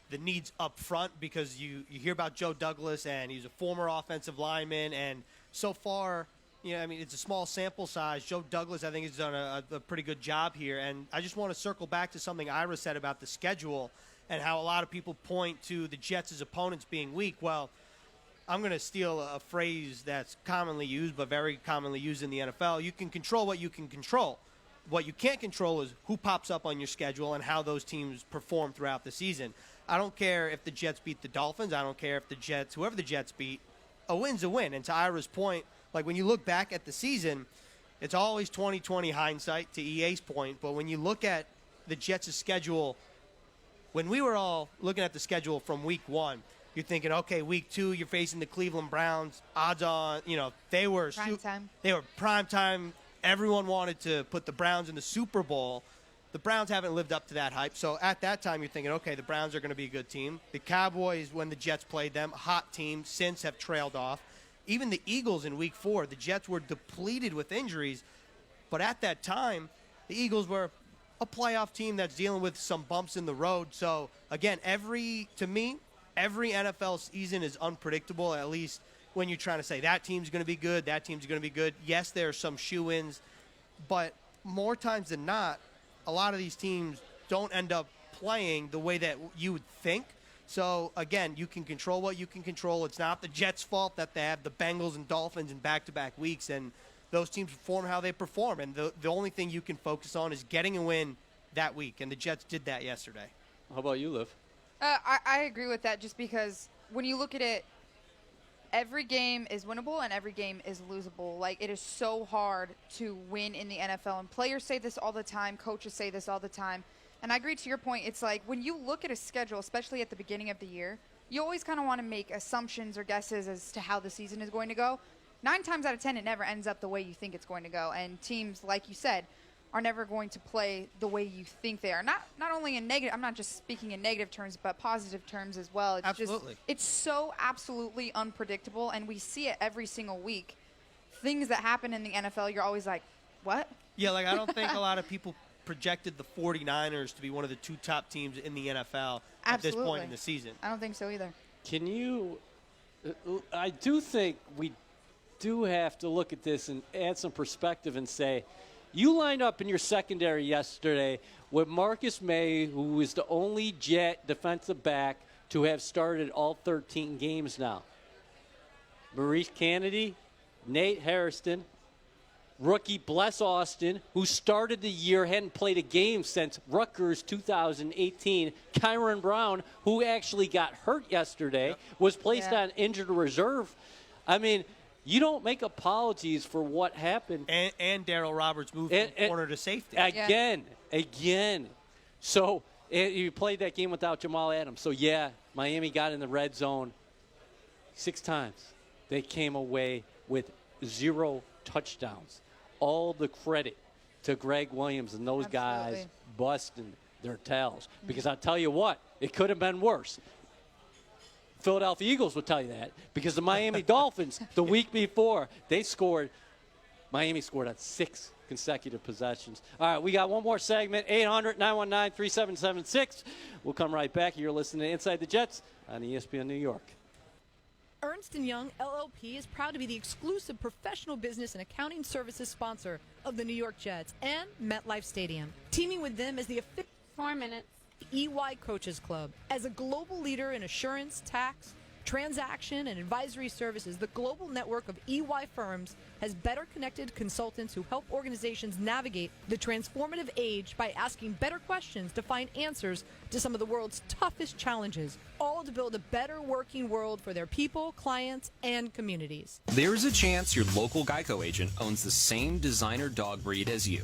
the needs up front because you hear about Joe Douglas and he's a former offensive lineman, and so far, it's a small sample size. Joe Douglas, I think, has done a pretty good job here. And I just want to circle back to something Ira said about the schedule and how a lot of people point to the Jets' opponents being weak. Well, I'm going to steal a phrase that's commonly used, but very commonly used in the NFL. You can control what you can control. What you can't control is who pops up on your schedule and how those teams perform throughout the season. I don't care if the Jets beat the Dolphins. I don't care if the Jets, whoever the Jets beat, a win's a win. And to Ira's point, like when you look back at the season, it's always 20/20 hindsight to EA's point. But when you look at the Jets' schedule, when we were all looking at the schedule from week 1, You're thinking, okay, week 2, you're facing the Cleveland Browns. Odds on, they were prime time. Everyone wanted to put the Browns in the Super Bowl. The Browns haven't lived up to that hype. So at that time, you're thinking, okay, the Browns are going to be a good team. The Cowboys, when the Jets played them, hot team, since have trailed off. Even the Eagles in week 4, the Jets were depleted with injuries. But at that time, the Eagles were a playoff team that's dealing with some bumps in the road. So, again, to me, every NFL season is unpredictable, at least when you're trying to say that team's going to be good, that team's going to be good. Yes, there are some shoe-ins, but more times than not, a lot of these teams don't end up playing the way that you would think. So, again, you can control what you can control. It's not the Jets' fault that they have the Bengals and Dolphins in back-to-back weeks, and those teams perform how they perform. And the only thing you can focus on is getting a win that week, and the Jets did that yesterday. How about you, Liv? I agree with that just because when you look at it, every game is winnable and every game is losable. Like, it is so hard to win in the NFL. And players say this all the time. Coaches say this all the time. And I agree to your point. It's like when you look at a schedule, especially at the beginning of the year, you always kind of want to make assumptions or guesses as to how the season is going to go. 9 times out of 10, it never ends up the way you think it's going to go. And teams, like you said, are never going to play the way you think they are. Not only in negative, I'm not just speaking in negative terms, but positive terms as well. It's absolutely. It's so absolutely unpredictable, and we see it every single week. Things that happen in the NFL, you're always like, what? Yeah, like I don't think a lot of people projected the 49ers to be one of the 2 top teams in the NFL at this point in the season. I don't think so either. Can you – I do think we do have to look at this and add some perspective and say – you lined up in your secondary yesterday with Marcus May, who is the only Jet defensive back to have started all 13 games now. Maurice Kennedy, Nate Hairston, rookie Bless Austin, who started the year, hadn't played a game since Rutgers 2018. Kyron Brown, who actually got hurt yesterday, was placed on injured reserve. I mean, you don't make apologies for what happened. And Darryl Roberts moved from corner to safety. Again. So you played that game without Jamal Adams. So, yeah, Miami got in the red zone 6 times. They came away with 0 touchdowns. All the credit to Greg Williams and those guys busting their tails. Because I'll tell you what, it could have been worse. Philadelphia Eagles would tell you that because the Miami Dolphins, the week before, Miami scored on 6 consecutive possessions. All right, we got one more segment, 800-919-3776. We'll come right back. You're listening to Inside the Jets on ESPN New York. Ernst & Young LLP is proud to be the exclusive professional business and accounting services sponsor of the New York Jets and MetLife Stadium. Teaming with them is the official 4 minutes. EY Coaches Club. As a global leader in assurance, tax, transaction, and advisory services, the global network of EY firms has better connected consultants who help organizations navigate the transformative age by asking better questions to find answers to some of the world's toughest challenges, all to build a better working world for their people, clients, and communities. There's a chance your local Geico agent owns the same designer dog breed as you.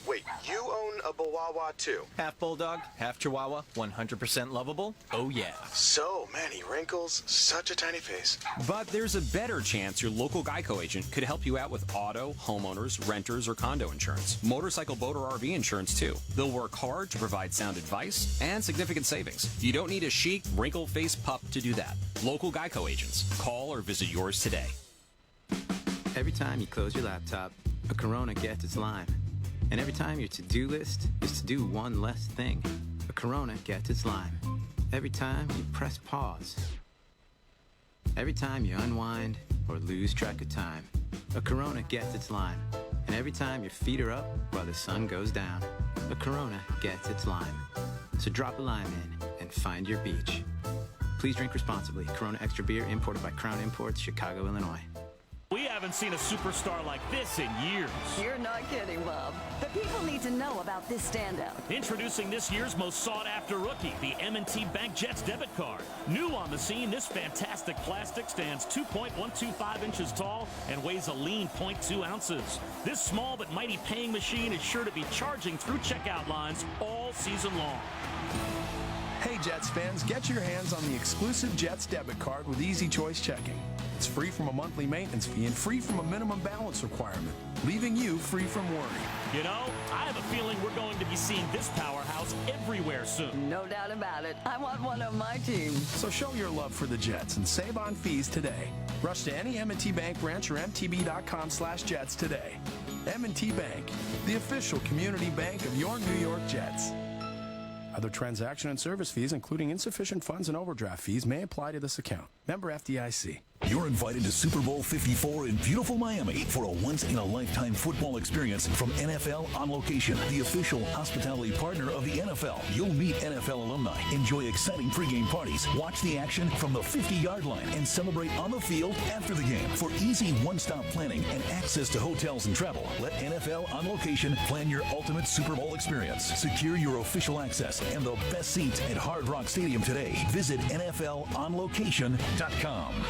Wait, you own a Chihuahua too? Half Bulldog, half Chihuahua, 100% lovable. Oh, yeah. So many wrinkles, such a tiny face. But there's a better chance your local Geico agent could help you out with auto, homeowners, renters, or condo insurance. Motorcycle, boat, or RV insurance, too. They'll work hard to provide sound advice and significant savings. You don't need a chic, wrinkle-faced pup to do that. Local Geico agents. Call or visit yours today. Every time you close your laptop, a Corona gets its lime. And every time your to-do list is to do one less thing, a Corona gets its lime. Every time you press pause. Every time you unwind or lose track of time, a Corona gets its lime. And every time your feet are up while the sun goes down, a Corona gets its lime. So drop a lime in and find your beach. Please drink responsibly. Corona Extra Beer imported by Crown Imports, Chicago, Illinois. We haven't seen a superstar like this in years. You're not kidding, Bob. But people need to know about this standout. Introducing this year's most sought-after rookie, the M&T Bank Jets debit card. New on the scene, this fantastic plastic stands 2.125 inches tall and weighs a lean 0.2 ounces. This small but mighty paying machine is sure to be charging through checkout lines all season long. Hey Jets fans, get your hands on the exclusive Jets debit card with Easy Choice Checking. It's free from a monthly maintenance fee and free from a minimum balance requirement, leaving you free from worry. You know, I have a feeling we're going to be seeing this powerhouse everywhere soon. No doubt about it. I want one on my team. So show your love for the Jets and save on fees today. Rush to any M&T Bank branch or mtb.com/Jets today. M&T Bank, the official community bank of your New York Jets. Other transaction and service fees, including insufficient funds and overdraft fees, may apply to this account. Member FDIC. You're invited to Super Bowl 54 in beautiful Miami for a once-in-a-lifetime football experience from NFL On Location, the official hospitality partner of the NFL. You'll meet NFL alumni, enjoy exciting pregame parties, watch the action from the 50-yard line, and celebrate on the field after the game. For easy one-stop planning and access to hotels and travel, let NFL On Location plan your ultimate Super Bowl experience. Secure your official access and the best seats at Hard Rock Stadium today. Visit NFLOnLocation.com.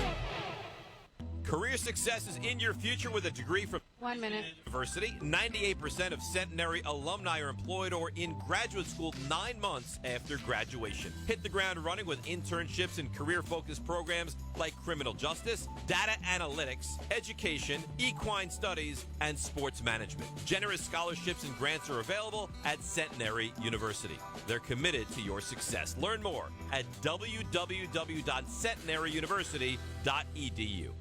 Career success is in your future with a degree from 1 minute. University. 98% of Centenary alumni are employed or in graduate school 9 months after graduation. Hit the ground running with internships and career-focused programs like criminal justice, data analytics, education, equine studies, and sports management. Generous scholarships and grants are available at Centenary University. They're committed to your success. Learn more at www.centenaryuniversity.edu.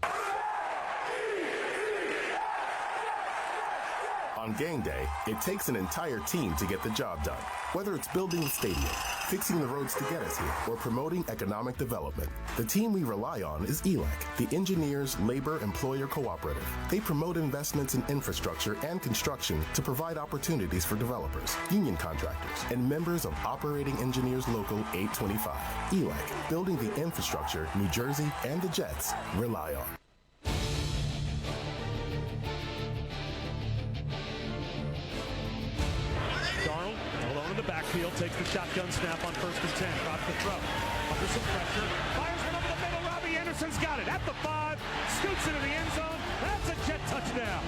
On game day, it takes an entire team to get the job done. Whether it's building the stadium, fixing the roads to get us here, or promoting economic development, the team we rely on is ELEC, the Engineers Labor Employer Cooperative. They promote investments in infrastructure and construction to provide opportunities for developers, union contractors, and members of Operating Engineers Local 825. ELEC, building the infrastructure New Jersey and the Jets rely on. The backfield, takes the shotgun snap on 1st and 10, drops the throw. Under some pressure, fires one over the middle. Robbie Anderson's got it at the 5, scoots into the end zone. That's a Jet touchdown.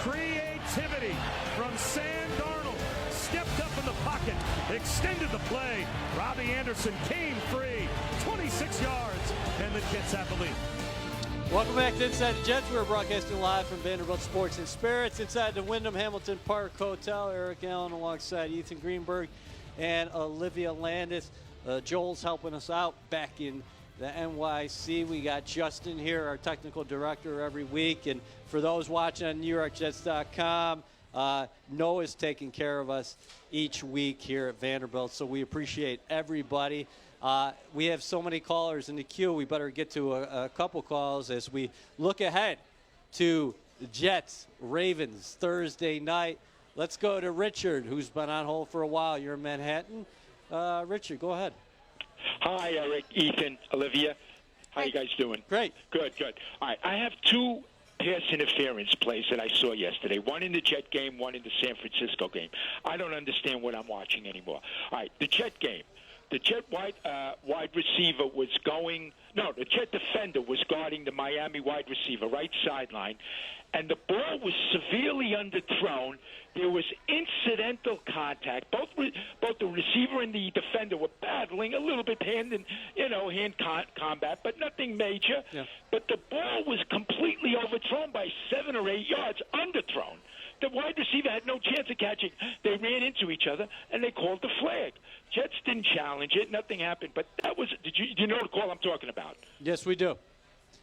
Creativity from Sam Darnold. Stepped up in the pocket, extended the play. Robbie Anderson came free, 26 yards, and the Jets have the lead. Welcome back to Inside the Jets. We're broadcasting live from Vanderbilt Sports and Spirits inside the Wyndham Hamilton Park Hotel. Eric Allen alongside Ethan Greenberg and Olivia Landis. Joel's helping us out back in the NYC. We got Justin here, our technical director, every week. And for those watching on NewYorkJets.com, Noah's taking care of us each week here at Vanderbilt. So we appreciate everybody. We have so many callers in the queue. We better get to a couple calls as we look ahead to the Jets, Ravens, Thursday night. Let's go to Richard, who's been on hold for a while. You're in Manhattan. Richard, go ahead. Hi, Eric, Ethan, Olivia. How you guys doing? Great. Good, good. All right, I have two pass interference plays that I saw yesterday. One in the Jet game, one in the San Francisco game. I don't understand what I'm watching anymore. All right, the Jet game. The Jet wide receiver was the Jet defender was guarding the Miami wide receiver, right sideline, and the ball was severely underthrown. There was incidental contact. Both the receiver and the defender were battling a little bit hand combat, but nothing major. Yeah. But the ball was completely overthrown by 7 or 8 yards, underthrown. The wide receiver had no chance of catching. They ran into each other, and they called the flag. Jets didn't challenge it. Nothing happened. But that was – do you know the call I'm talking about? Yes, we do.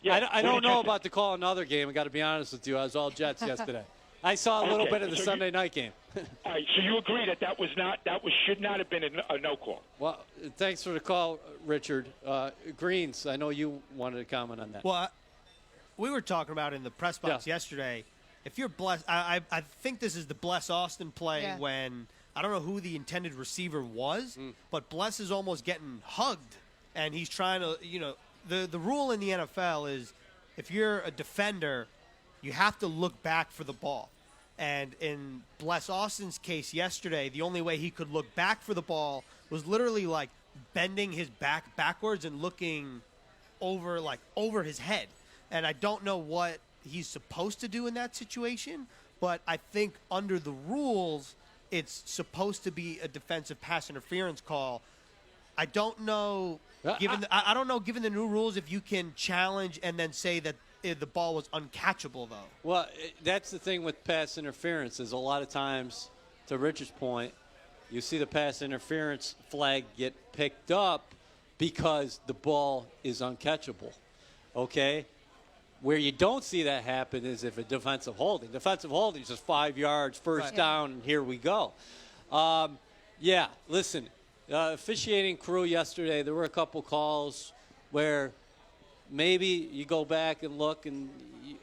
Yeah, I don't know about the call in another game. I got to be honest with you. I was all Jets yesterday. I saw a little bit of the Sunday night game. All right, so you agree that should not have been a no call. Well, thanks for the call, Richard. Greens, I know you wanted to comment on that. Well, we were talking about in the press box yesterday. If you're blessed, I think this is the Bless Austin play when I don't know who the intended receiver was, but Bless is almost getting hugged, and he's trying to, the rule in the NFL is if you're a defender, you have to look back for the ball. And in Bless Austin's case yesterday, the only way he could look back for the ball was literally like bending his back backwards and looking over his head. And I don't know what he's supposed to do in that situation, but I think under the rules, it's supposed to be a defensive pass interference call. I don't know, I don't know, given the new rules, if you can challenge and then say that the ball was uncatchable, though. Well, that's the thing with pass interference is a lot of times, to Richard's point, you see the pass interference flag get picked up because the ball is uncatchable, okay? Where you don't see that happen is if a defensive holding. Defensive holding is just 5 yards, first down, and here we go. Yeah, listen, officiating crew yesterday, there were a couple calls where maybe you go back and look and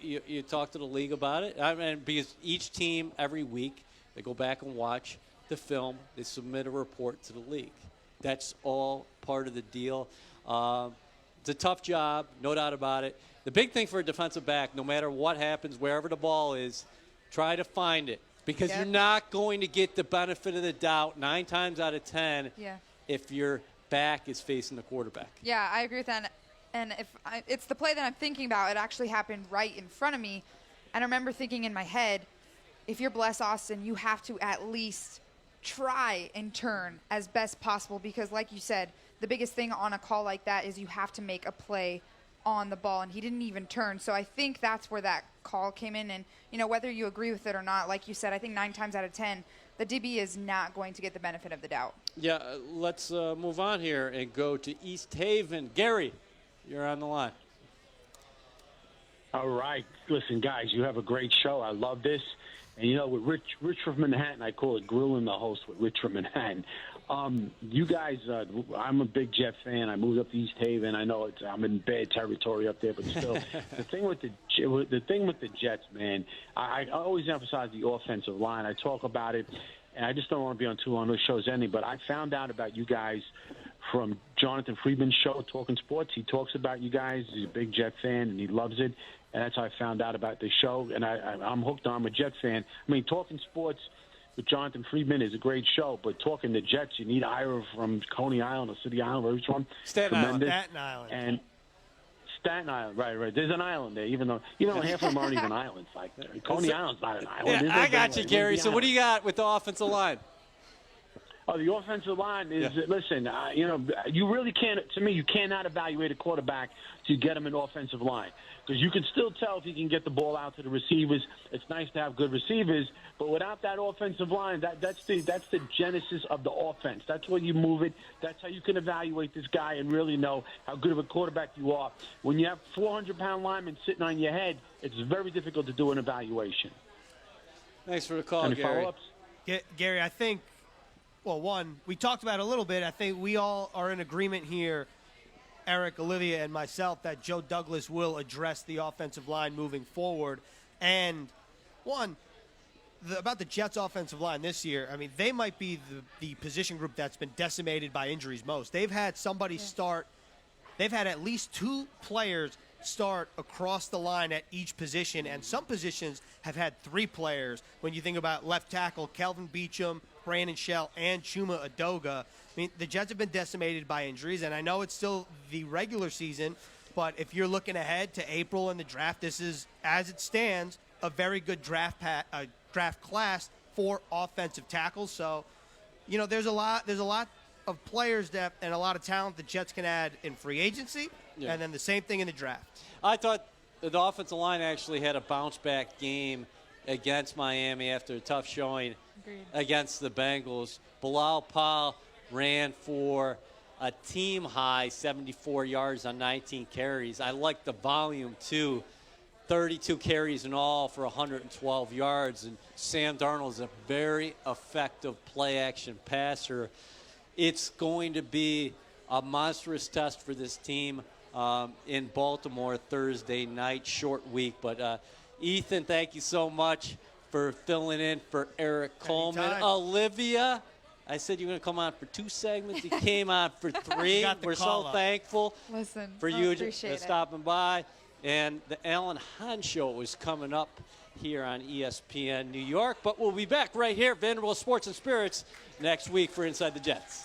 you talk to the league about it. I mean, because each team every week, they go back and watch the film. They submit a report to the league. That's all part of the deal. It's a tough job, no doubt about it. The big thing for a defensive back, no matter what happens, wherever the ball is, try to find it. Because you're not going to get the benefit of the doubt 9 times out of 10 if your back is facing the quarterback. Yeah, I agree with that. And it's the play that I'm thinking about. It actually happened right in front of me. And I remember thinking in my head, if you're Bless Austin, you have to at least try and turn as best possible because, like you said, the biggest thing on a call like that is you have to make a play on the ball, and he didn't even turn. So I think that's where that call came in. And, you know, whether you agree with it or not, like you said, I think 9 times out of 10, the DB is not going to get the benefit of the doubt. Yeah, let's move on here and go to East Haven. Gary, you're on the line. All right. Listen, guys, you have a great show. I love this. And, you know, with Rich from Manhattan, I call it grilling the host with Rich from Manhattan. You guys, I'm a big Jet fan. I moved up to East Haven. I know I'm in bad territory up there, but still, the thing with the Jets, man, I always emphasize the offensive line. I talk about it, and I just don't want to be on too long. No show's ending, but I found out about you guys from Jonathan Friedman's show, Talking Sports. He talks about you guys. He's a big Jet fan, and he loves it. And that's how I found out about the show. And I'm hooked on. I'm a Jet fan. I mean, Talking Sports with Jonathan Friedman is a great show, but talking to Jets, you need Ira from Coney Island or City Island, where he's from. Staten Island. And Staten Island, right. There's an island there, even though half of them aren't even islands. Like Coney Island's not an island. Yeah, I got you, Gary. So what do you got with the offensive line? Oh, the offensive line is, listen, you really can't, to me, you cannot evaluate a quarterback to get him an offensive line. Because you can still tell if he can get the ball out to the receivers. It's nice to have good receivers, but without that offensive line, that's the genesis of the offense. That's where you move it. That's how you can evaluate this guy and really know how good of a quarterback you are. When you have 400-pound linemen sitting on your head, it's very difficult to do an evaluation. Thanks for the call, Any Gary. follow-ups? Gary, I think, well, one, we talked about it a little bit. I think we all are in agreement here, Eric, Olivia, and myself, that Joe Douglas will address the offensive line moving forward. And, one, about the Jets' offensive line this year, I mean, they might be the position group that's been decimated by injuries most. They've had somebody start. They've had at least 2 players start across the line at each position, and some positions have had 3 players. When you think about left tackle, Kelvin Beachum, Brandon Shell, and Chuma Adoga. I mean, the Jets have been decimated by injuries, and I know it's still the regular season, but if you're looking ahead to April and the draft, this is, as it stands, a very good draft class for offensive tackles. So, you know, there's a lot of players depth and a lot of talent the Jets can add in free agency, and then the same thing in the draft. I thought the offensive line actually had a bounce-back game against Miami after a tough showing against the Bengals. Bilal Powell ran for a team-high 74 yards on 19 carries. I like the volume, too. 32 carries in all for 112 yards. And Sam Darnold is a very effective play-action passer. It's going to be a monstrous test for this team in Baltimore Thursday night, short week. But, Ethan, thank you so much for filling in for Eric Coleman. Anytime. Olivia, I said you were going to come on for 2 segments. You came on for 3. We're so thankful for you stopping by. And the Alan Hahn Show is coming up here on ESPN New York. But we'll be back right here at Vanderbilt Sports and Spirits next week for Inside the Jets.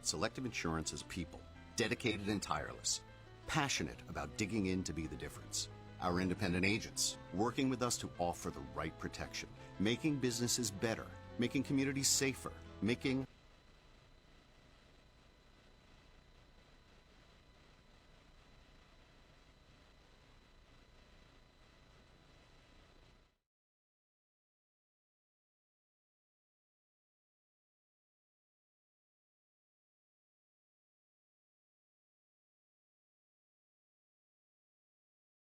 Selective Insurance is people, dedicated and tireless, passionate about digging in to be the difference. Our independent agents, working with us to offer the right protection, making businesses better, making communities safer, making